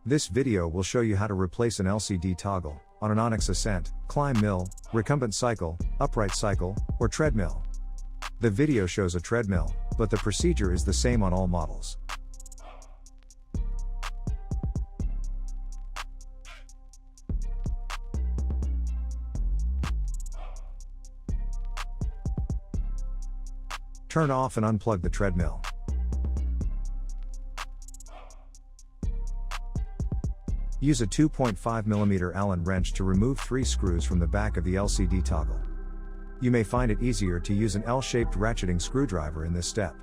This video will show you how to replace an LCD toggle on an Onyx Ascent, ClimbMill, Recumbent Cycle, Upright Cycle, or Treadmill. The video shows a treadmill, but the procedure is the same on all models. Turn off and unplug the treadmill. Use a 2.5mm Allen wrench to remove 3 screws from the back of the LCD toggle. You may find it easier to use an L-shaped ratcheting screwdriver in this step.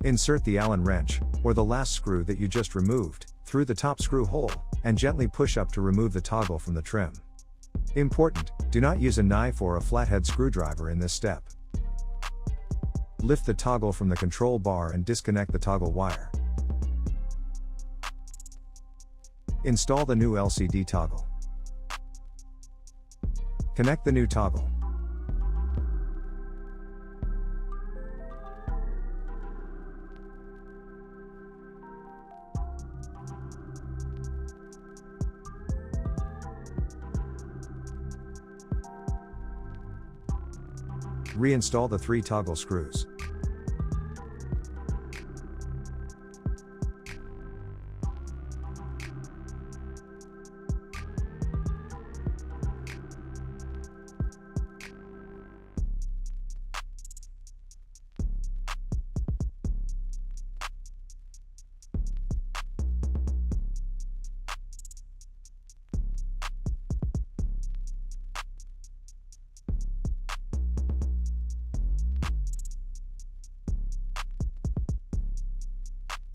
Insert the Allen wrench, or the last screw that you just removed, through the top screw hole, and gently push up to remove the toggle from the trim. Important, do not use a knife or a flathead screwdriver in this step. Lift the toggle from the control bar and disconnect the toggle wire. Install the new LCD toggle. Connect the new toggle. Reinstall the 3 toggle screws.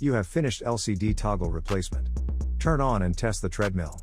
You have finished LCD toggle replacement. Turn on and test the treadmill.